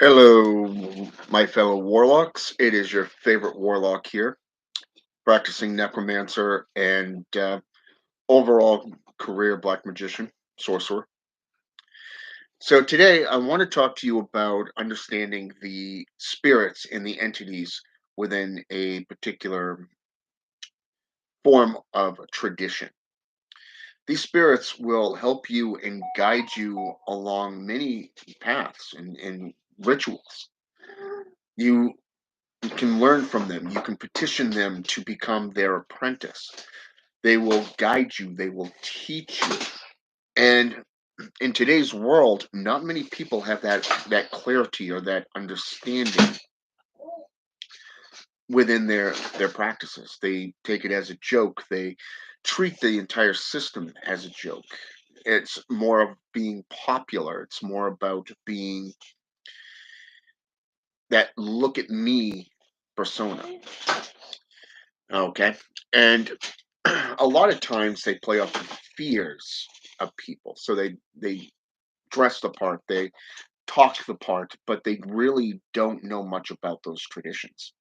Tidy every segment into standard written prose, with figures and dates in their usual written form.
Hello, my fellow warlocks. It is your favorite warlock here, practicing necromancer and overall career black magician, sorcerer. So today I want to talk to you about understanding the spirits and the entities within a particular form of tradition. These spirits will help you and guide you along many paths and rituals. You can learn from them. You can petition them to become their apprentice. They will guide you, they will teach you. And in today's world, not many people have that clarity or that understanding within their practices. They take it as a joke. They treat the entire system as a joke. It's more of being popular. It's more about being that look at me persona. Okay. And a lot of times they play off the fears of people. So they dress the part, they talk the part, but they really don't know much about those traditions.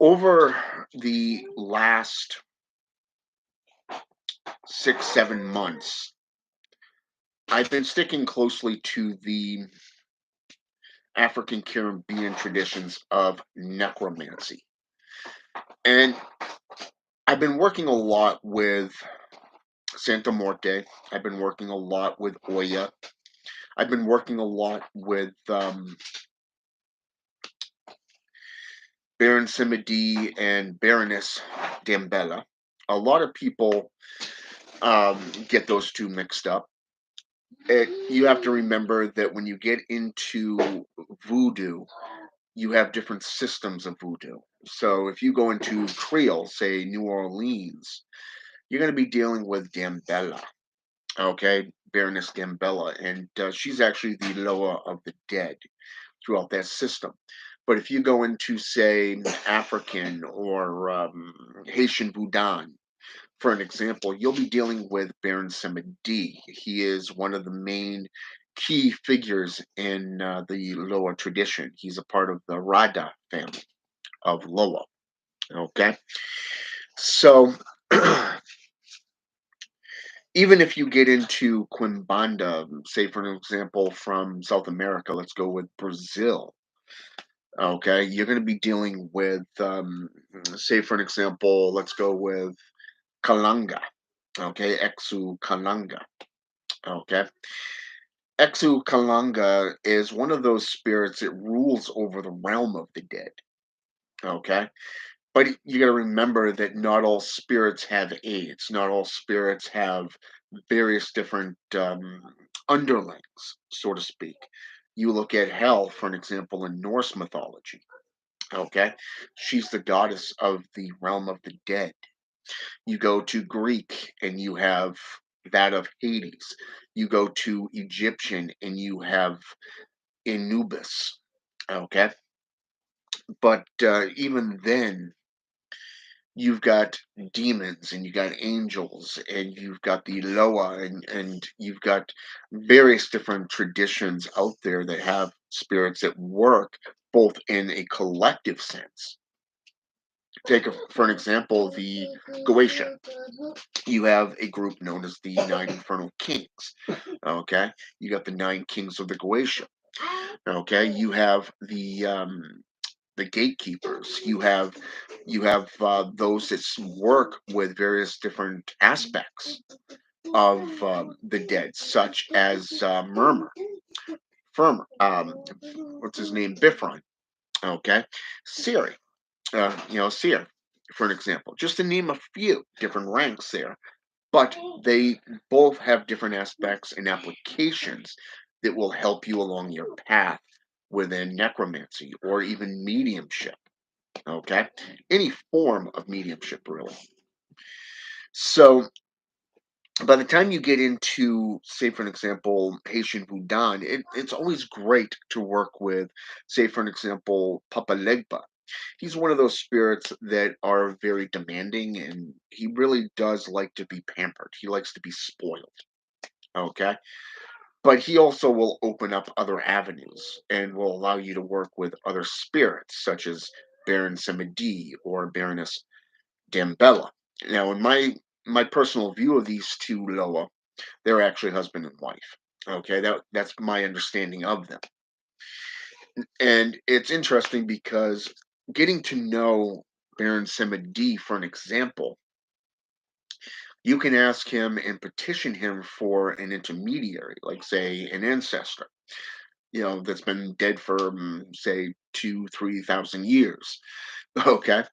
Over the last 6, 7 months, I've been sticking closely to the African Caribbean traditions of necromancy. And I've been working a lot with Santa Morte. I've been working a lot with Oya. I've been working a lot with Baron Simidi and Baroness Dambella. A lot of people get those two mixed up. You have to remember that when you get into voodoo, you have different systems of voodoo. So if you go into Creole, say New Orleans, you're going to be dealing with Dambella, okay, Baroness Dambella, and she's actually the Loa of the dead throughout that system. But if you go into, say, African or Haitian Boudan, for an example, you'll be dealing with Baron Samedi. He is one of the main key figures in the Loa tradition. He's a part of the Rada family of Loa. Okay, so even if you get into Quimbanda, say for an example from South America, let's go with Brazil. Okay, you're going to be dealing with, say for an example, let's go with Kalanga. Okay, Exu Kalanga. Okay, Exu Kalanga is one of those spirits that rules over the realm of the dead. Okay, but you got to remember that not all spirits have aids. Not all spirits have various different underlings, so to speak. You look at Hel, for an example, in Norse mythology. Okay, she's the goddess of the realm of the dead. You go to Greek and you have that of Hades. You go to Egyptian and you have Anubis. Okay, but even then, you've got demons and you got angels and you've got the Loa and you've got various different traditions out there that have spirits that work both in a collective sense. Take for an example the Goetia. You have a group known as the Nine Infernal Kings. Okay, you got the Nine Kings of the Goetia. Okay, you have the gatekeepers. You have those that work with various different aspects of the dead, such as Murmur, Firmer, what's his name, Bifron. Okay, Siri, Seer, for an example, just to name a few different ranks there. But they both have different aspects and applications that will help you along your path within necromancy or even mediumship. Okay, any form of mediumship, really. So by the time you get into, say, for an example, Haitian Boudan, it's always great to work with, say, for an example, Papa Legba. He's one of those spirits that are very demanding and he really does like to be pampered. He likes to be spoiled. Okay. but he also will open up other avenues and will allow you to work with other spirits, such as Baron Samedi or Baroness Dambella. Now, in my personal view of these two Loa, they're actually husband and wife. Okay, that's my understanding of them. And it's interesting because getting to know Baron Samedi, for an example, you can ask him and petition him for an intermediary, like say an ancestor, that's been dead for say 2, 3 thousand years. Okay.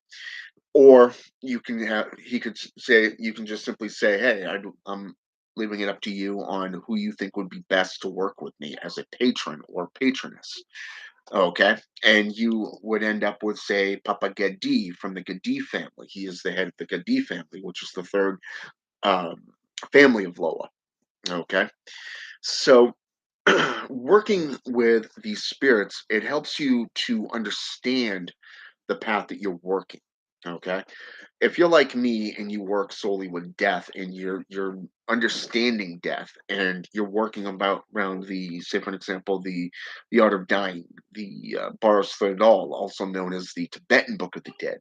Or he could say, you can just simply say, hey, I'm leaving it up to you on who you think would be best to work with me as a patron or patroness. Okay. And you would end up with, say, Papa Gedi from the Gedi family. He is the head of the Gedi family, which is the third um, family of Loa. Okay. So, working with these spirits, it helps you to understand the path that you're working. Okay. If you're like me and you work solely with death and you're understanding death and you're working about around the, say for an example, the art of dying, the Boris Thedal, also known as the Tibetan Book of the Dead,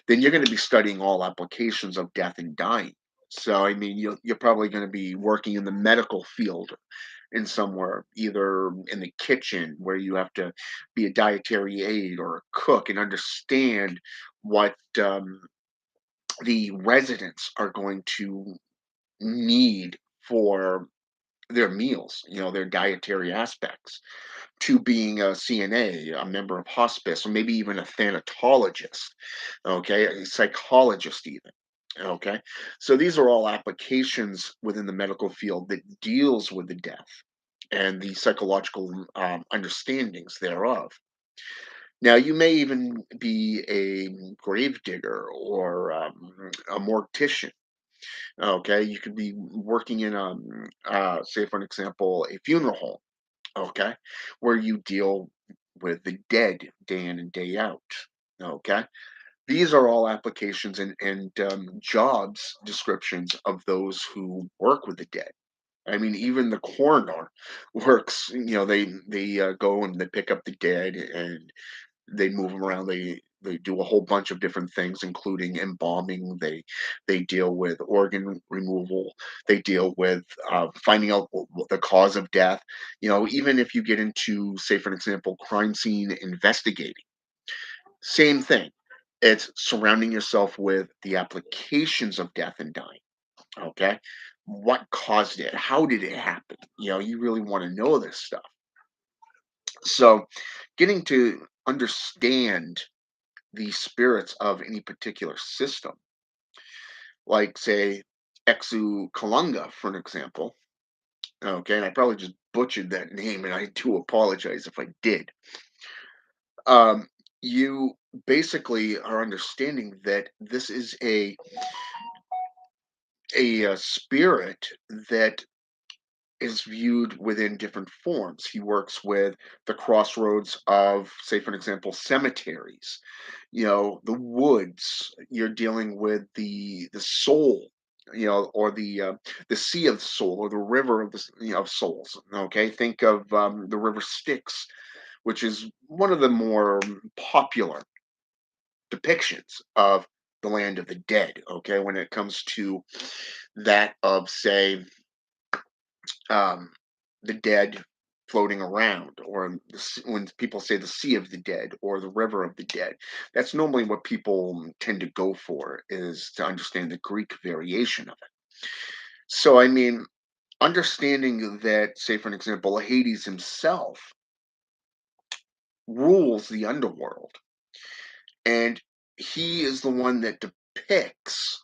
then you're going to be studying all applications of death and dying. So I mean, you're probably going to be working in the medical field in somewhere, either in the kitchen where you have to be a dietary aid or a cook and understand what the residents are going to need for their meals, their dietary aspects, to being a CNA, a member of hospice, or maybe even a thanatologist, okay, a psychologist, even. Okay, so these are all applications within the medical field that deals with the death and the psychological understandings thereof. Now, you may even be a grave digger or a mortician. Okay, you could be working in say for an example, a funeral home. Okay, where you deal with the dead day in and day out. Okay, these are all applications and jobs descriptions of those who work with the dead. I mean, even the coroner works. They go and they pick up the dead and they move them around. They do a whole bunch of different things, including embalming. They deal with organ removal. They deal with finding out the cause of death. Even if you get into, say, for an example, crime scene investigating, same thing. It's surrounding yourself with the applications of death and dying. Okay, what caused it? How did it happen? You really want to know this stuff. So, getting to understand the spirits of any particular system, like say Exu Kalunga, for an example. Okay, and I probably just butchered that name, and I do apologize if I did. Um, you basically are understanding that this is a spirit that is viewed within different forms. He works with the crossroads of, say, for an example, cemeteries, the woods. You're dealing with the soul, or the sea of soul, or the river of of souls. Okay, think of the river Styx, which is one of the more popular depictions of the land of the dead. Okay, when it comes to that of, say, um, the dead floating around, or when people say the sea of the dead or the river of the dead, that's normally what people tend to go for, is to understand the Greek variation of it. So, I mean, understanding that, say, for an example, Hades himself rules the underworld, and he is the one that depicts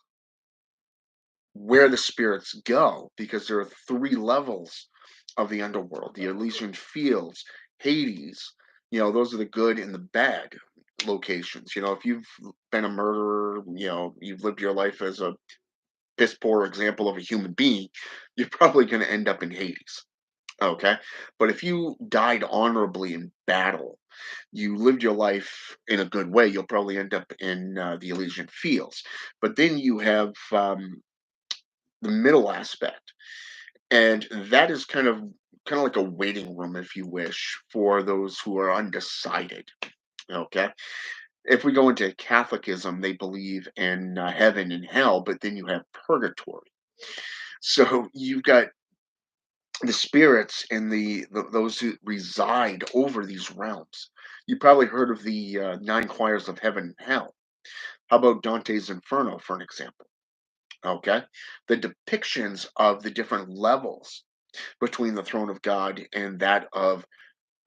where the spirits go, because there are three levels of the underworld: the Elysian Fields, Hades. Those are the good and the bad locations. If you've been a murderer, you've lived your life as a piss poor example of a human being, you're probably going to end up in Hades. Okay. But if you died honorably in battle, you lived your life in a good way, you'll probably end up in the Elysian Fields. But then you have the middle aspect, and that is kind of kind of like a waiting room, if you wish, for those who are undecided. Okay. If we go into Catholicism, they believe in heaven and hell, but then you have purgatory. So you've got the spirits and those who reside over these realms. You probably heard of the nine choirs of heaven and hell. How about Dante's Inferno, for an example? Okay, the depictions of the different levels between the throne of God and that of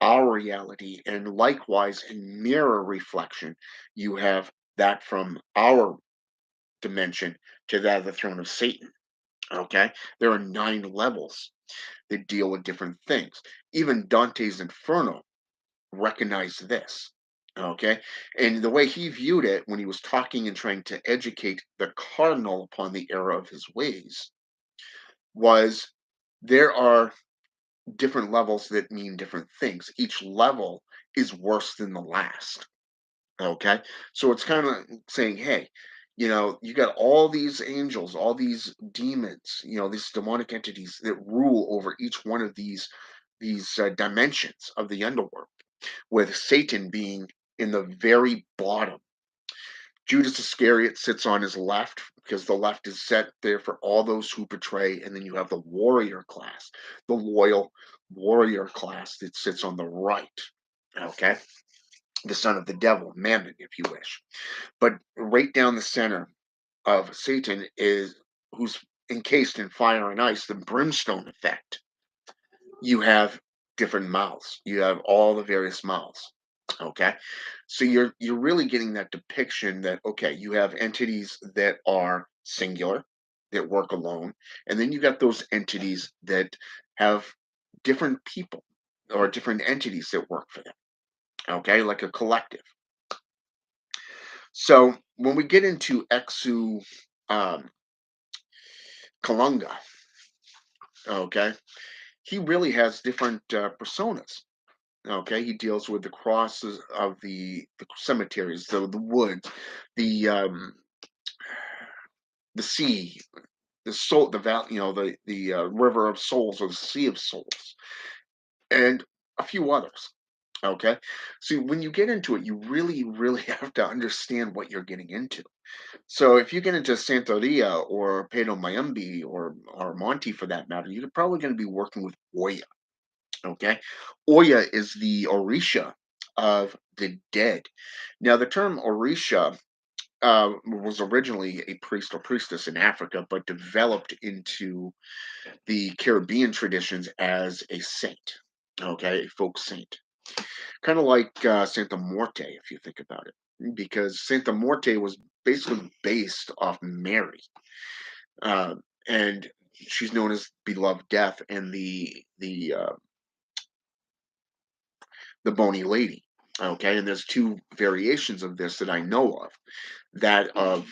our reality, and likewise in mirror reflection, you have that from our dimension to that of the throne of Satan. Okay, there are nine levels that deal with different things. Even Dante's Inferno recognized this. Okay, and the way he viewed it when he was talking and trying to educate the cardinal upon the error of his ways was there are different levels that mean different things. Each level is worse than the last. Okay. So it's kind of saying, hey, you got all these angels, all these demons, these demonic entities that rule over each one of these dimensions of the underworld, with Satan being in the very bottom. Judas Iscariot sits on his left because the left is set there for all those who betray, and then you have the warrior class, the loyal warrior class that sits on the right. Okay, the son of the devil, Mammon, if you wish. But right down the center of Satan is who's encased in fire and ice, the brimstone effect. You have different mouths. You have all the various mouths. Okay. So you're really getting that depiction that okay, you have entities that are singular, that work alone, and then you got those entities that have different people or different entities that work for them. Okay, like a collective. So when we get into Exu um, Kalunga, okay, he really has different personas. Okay, he deals with the crosses of the cemeteries, the woods, the um, the sea, the soul, the valley, the river of souls or the sea of souls, and a few others. Okay, so when you get into it, you really, really have to understand what you're getting into. So if you get into Santeria or Pedro Mayumbi or Monty for that matter, you're probably going to be working with Oya. Okay, Oya is the Orisha of the dead. Now, the term Orisha was originally a priest or priestess in Africa, but developed into the Caribbean traditions as a saint. Okay, a folk saint, kind of like Santa Morte, if you think about it, because Santa Morte was basically based off Mary, uh, and she's known as beloved death and the bony lady. Okay, and there's two variations of this that I know of. That of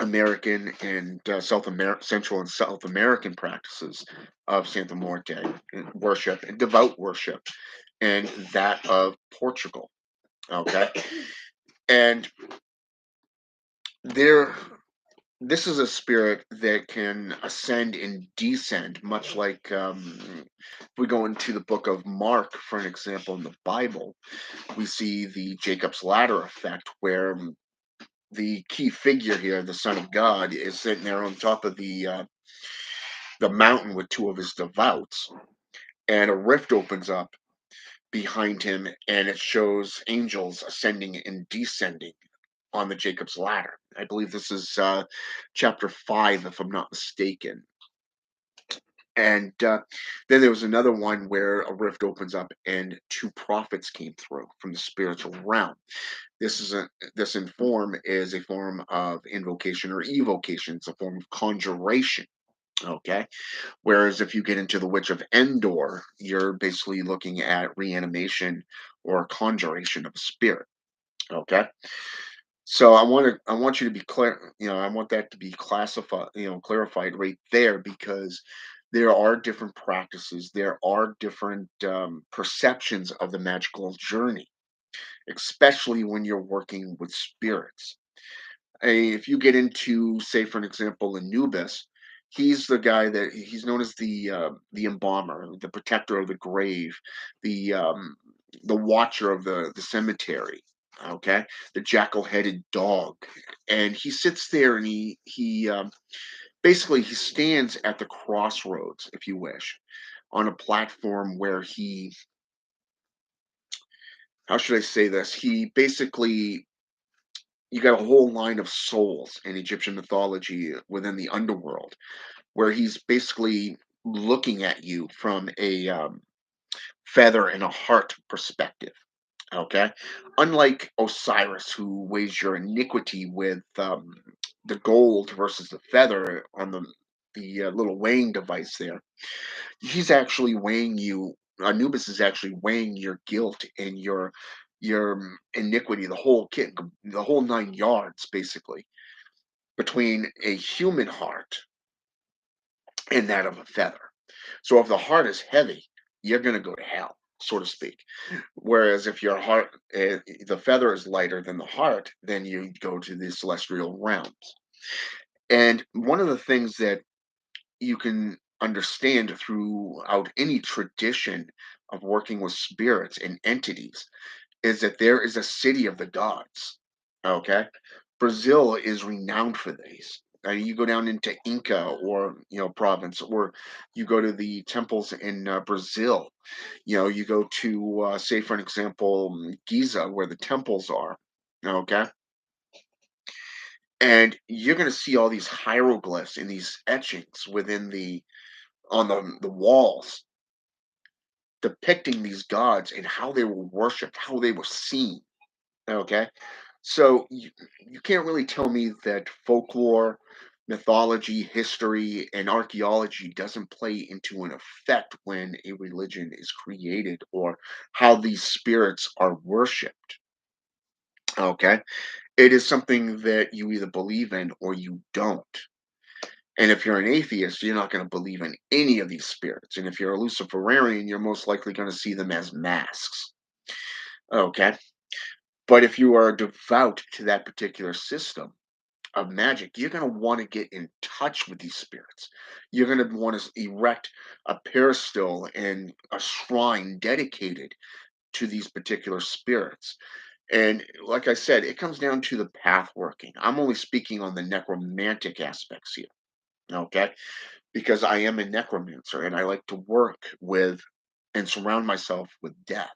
American and Central and South American practices of Santa Morte and worship and devout worship, and that of Portugal. Okay, and there this is a spirit that can ascend and descend, much like if we go into the book of Mark, for an example, in the Bible, we see the Jacob's ladder effect, where the key figure here, the Son of God, is sitting there on top of the mountain with two of his devoutes, and a rift opens up behind him, and it shows angels ascending and descending on the Jacob's ladder. I believe this is chapter 5, if I'm not mistaken. And then there was another one where a rift opens up and two prophets came through from the spiritual realm. This in form is a form of invocation or evocation. It's a form of conjuration. Okay. Whereas if you get into the Witch of Endor, you're basically looking at reanimation or conjuration of a spirit. Okay. So I want you to be clear, I want that to be classified, clarified right there, because there are different practices, there are different perceptions of the magical journey, especially when you're working with spirits. If you get into, say, for an example, Anubis, He's the guy that he's known as the embalmer, the protector of the grave, the watcher of the cemetery. Okay, the jackal-headed dog, and he sits there and basically he stands at the crossroads, if you wish, on a platform where he, how should I say this? He basically, you got a whole line of souls in Egyptian mythology within the underworld where he's basically looking at you from a feather and a heart perspective. Okay, unlike Osiris, who weighs your iniquity with the gold versus the feather on the little weighing device there, he's actually weighing you. Anubis is actually weighing your guilt and your iniquity, the whole kit, the whole 9 yards, basically, between a human heart and that of a feather. So if the heart is heavy, you're going to go to hell, so to speak. Whereas if your heart, the feather is lighter than the heart, then you go to the celestial realms. And one of the things that you can understand throughout any tradition of working with spirits and entities is that there is a city of the gods. Okay, Brazil is renowned for these. You go down into Inca or province, or you go to the temples in Brazil. You go to say for an example Giza, where the temples are. Okay, and you're going to see all these hieroglyphs and these etchings within the on the walls depicting these gods and how they were worshipped, how they were seen. Okay. So you can't really tell me that folklore, mythology, history, and archaeology doesn't play into an effect when a religion is created or how these spirits are worshipped. Okay. It is something that you either believe in or you don't. And if you're an atheist, you're not going to believe in any of these spirits. And if you're a Luciferian, you're most likely going to see them as masks. Okay. But if you are devout to that particular system of magic, you're going to want to get in touch with these spirits. You're going to want to erect a peristyle and a shrine dedicated to these particular spirits. And like I said, it comes down to the path working. I'm only speaking on the necromantic aspects here, okay? Because I am a necromancer and I like to work with and surround myself with death.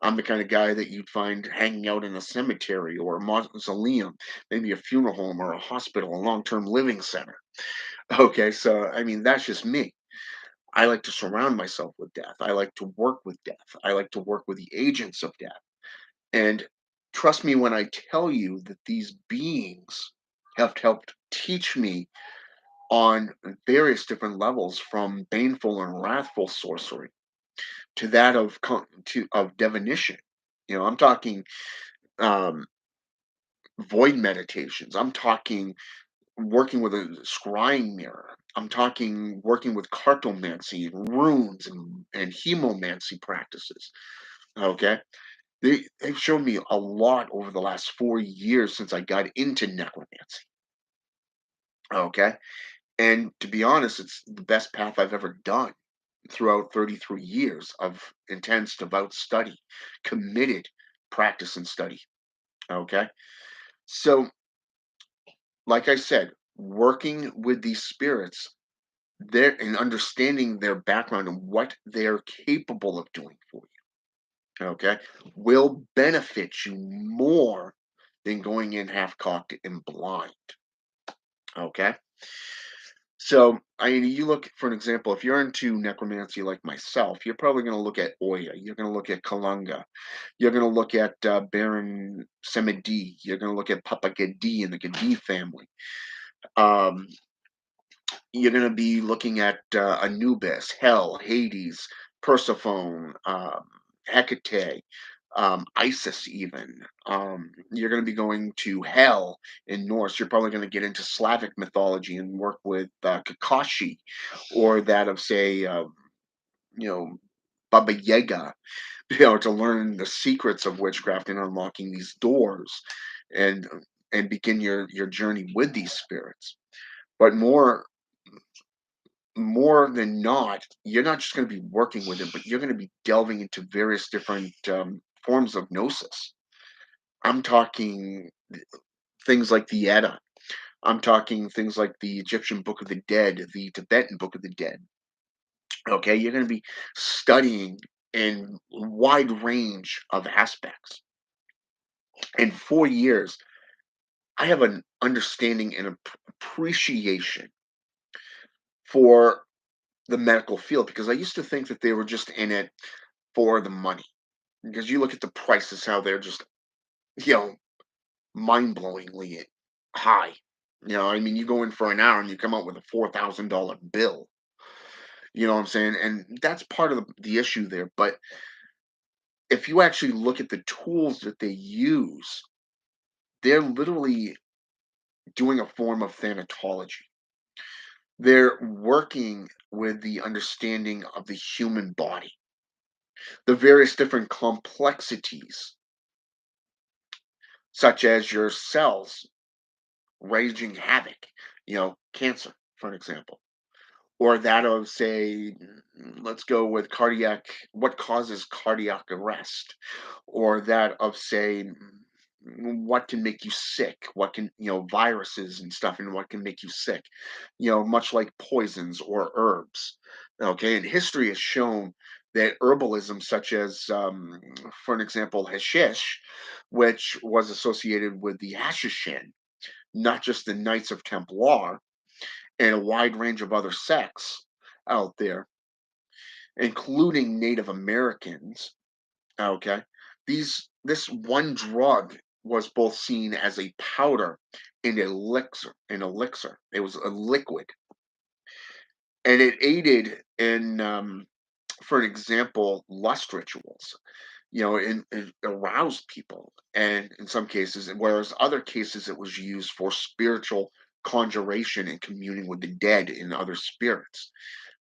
I'm the kind of guy that you'd find hanging out in a cemetery or a mausoleum, maybe a funeral home or a hospital, a long term living center. Okay, so I mean, that's just me. I like to surround myself with death. I like to work with death. I like to work with the agents of death. And trust me when I tell you that these beings have helped teach me on various different levels, from baneful and wrathful sorcery to that of of divination. I'm talking um, void meditations. I'm talking working with a scrying mirror. I'm talking working with cartomancy and runes and hemomancy practices. Okay. They've shown me a lot over the last 4 years since I got into necromancy. Okay. And to be honest, it's the best path I've ever done throughout 33 years of intense, devout study, committed practice and study. Okay. So, like I said, working with these spirits, their and understanding their background and what they're capable of doing for you, okay, will benefit you more than going in half cocked and blind. Okay. So, I mean, you look for an example, if you're into necromancy like myself, you're probably going to look at Oya, you're going to look at Kalunga, you're going to look at Baron Semedi, you're going to look at Papa Gedi and the Gedi family. Um, you're going to be looking at Anubis, Hell, Hades, Persephone, Hecate, Isis, even. You're going to be going to Hell in Norse. You're probably going to get into Slavic mythology and work with Kakashi, or that of, say, you know, Baba Yaga, to learn the secrets of witchcraft and unlocking these doors, and begin your journey with these spirits. But more than not, you're not just going to be working with it, but you're going to be delving into various different forms of gnosis. I'm talking things like the Edda. I'm talking things like the Egyptian Book of the Dead, the Tibetan Book of the Dead. Okay, you're going to be studying in wide range of aspects. In 4 years, I have an understanding and appreciation for the medical field because I used to think that they were just in it for the money. Because you look at the prices, how they're just, you know, mind-blowingly high. I mean, you go in for an hour and you come out with a $4,000 bill. You know what I'm saying? And that's part of the issue there. But if you actually look at the tools that they use, they're literally doing a form of thanatology. They're working with the understanding of the human body, the various different complexities, such as your cells raging havoc, cancer, for an example, or that of, say, let's go with cardiac, what causes cardiac arrest, or that of, say, what can make you sick, what can, viruses and stuff, and what can make you sick, much like poisons or herbs. Okay, and history has shown that herbalism, such as, for an example, hashish, which was associated with the Hashishin, not just the Knights of Templar, and a wide range of other sects out there, including Native Americans. Okay, this one drug was both seen as a powder and elixir. An elixir. It was a liquid, and it aided in, for an example, lust rituals. It aroused people, and in some cases, whereas other cases, it was used for spiritual conjuration and communing with the dead and other spirits.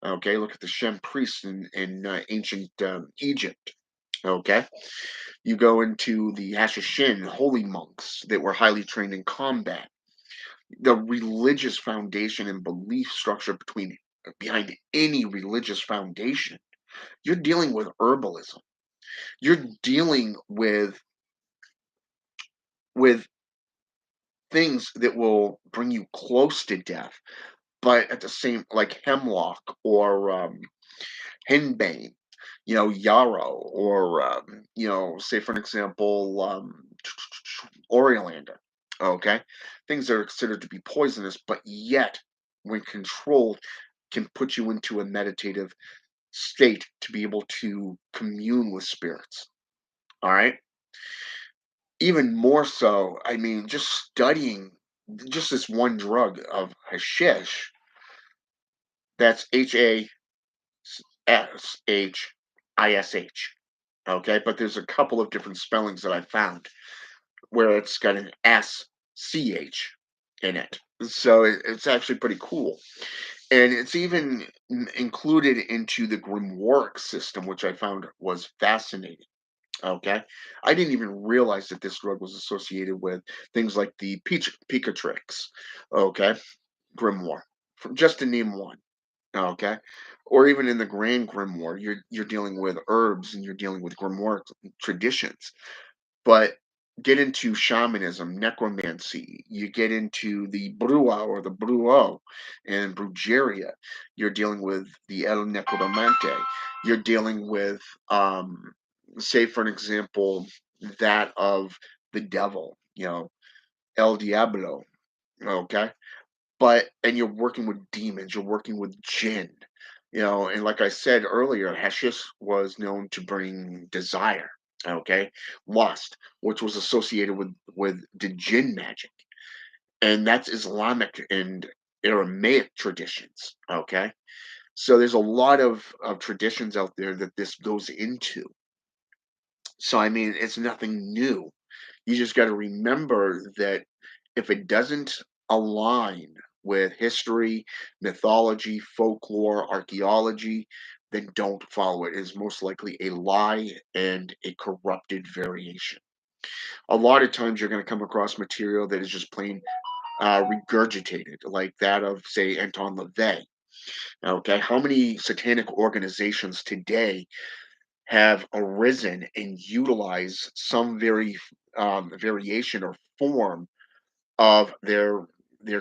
Okay, look at the Shem priests in ancient Egypt. Okay, you go into the Hashishin, holy monks that were highly trained in combat. The religious foundation and belief structure behind any religious foundation. You're dealing with herbalism. You're dealing with things that will bring you close to death, but at the same, like hemlock or henbane, yarrow, or say for an example, Oriolander. Okay, things that are considered to be poisonous, but yet, when controlled, can put you into a meditative state to be able to commune with spirits. All right. Even more so, I mean, just studying just this one drug of hashish, that's Hashish. Okay, but there's a couple of different spellings that I found where it's got an SCH in it. So it's actually pretty cool. And it's even included into the Grimoire system, which I found was fascinating. Okay. I didn't even realize that this drug was associated with things like the Picatrix. Okay. Grimoire, just to name one. Okay. Or even in the Grand Grimoire, you're dealing with herbs and you're dealing with Grimoire traditions. But get into shamanism, necromancy, you get into the Brua or the Bruo and Brujeria, you're dealing with the El Necromante, you're dealing with, say, for an example, that of the devil, El Diablo, okay? And you're working with demons, you're working with Djinn, and like I said earlier, hashish was known to bring desire, okay, lust, which was associated with the Djinn magic, and that's Islamic and Aramaic traditions, okay. So there's a lot of traditions out there that this goes into. So I mean, it's nothing new. You just got to remember that if it doesn't align with history, mythology, folklore, archaeology, then don't follow it. It is most likely a lie and a corrupted variation. A lot of times you're going to come across material that is just plain regurgitated, like that of, say, Anton LaVey. Okay, how many satanic organizations today have arisen and utilized some variation or form of their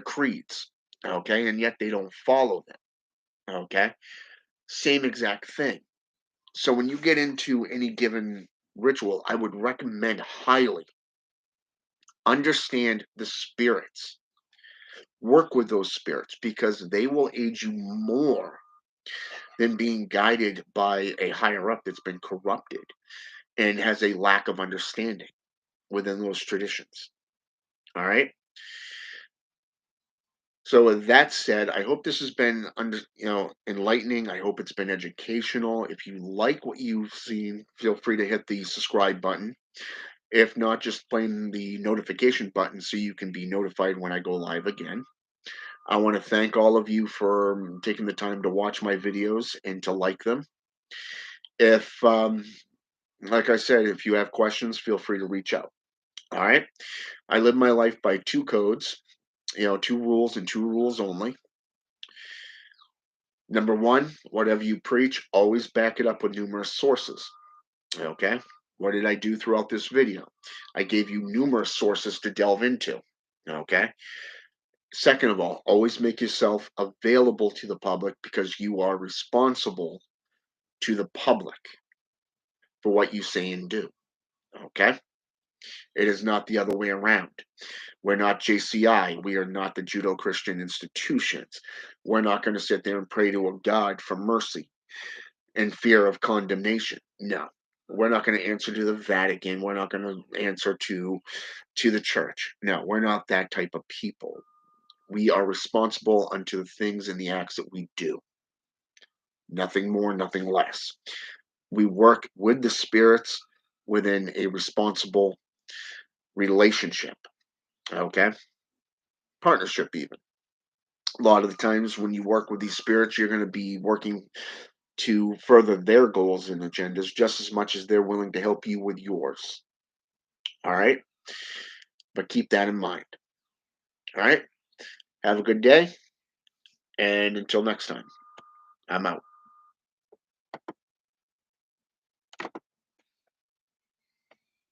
creeds? Okay, and yet they don't follow them. Okay, same exact thing. So when you get into any given ritual, I would recommend highly understand the spirits. Work with those spirits because they will aid you more than being guided by a higher up that's been corrupted and has a lack of understanding within those traditions. All right. So with that said, I hope this has been enlightening. I hope it's been educational. If you like what you've seen, feel free to hit the subscribe button. If not, just plain the notification button so you can be notified when I go live again. I want to thank all of you for taking the time to watch my videos and to like them. If, like I said, if you have questions, feel free to reach out. All right. I live my life by two codes, two rules and two rules only. Number one, whatever you preach, always back it up with numerous sources. Okay. What did I do throughout this video? I gave you numerous sources to delve into. Okay. Second of all, always make yourself available to the public because you are responsible to the public for what you say and do. Okay. It is not the other way around. We're not JCI. We are not the Judo Christian institutions. We're not going to sit there and pray to a God for mercy and fear of condemnation. No. We're not going to answer to the Vatican. We're not going to answer to the church. No, we're not that type of people. We are responsible unto the things and the acts that we do. Nothing more, nothing less. We work with the spirits within a responsible relationship. Okay? Partnership, even. A lot of the times when you work with these spirits, you're going to be working to further their goals and agendas just as much as they're willing to help you with yours. All right? But keep that in mind. All right? Have a good day. And until next time, I'm out.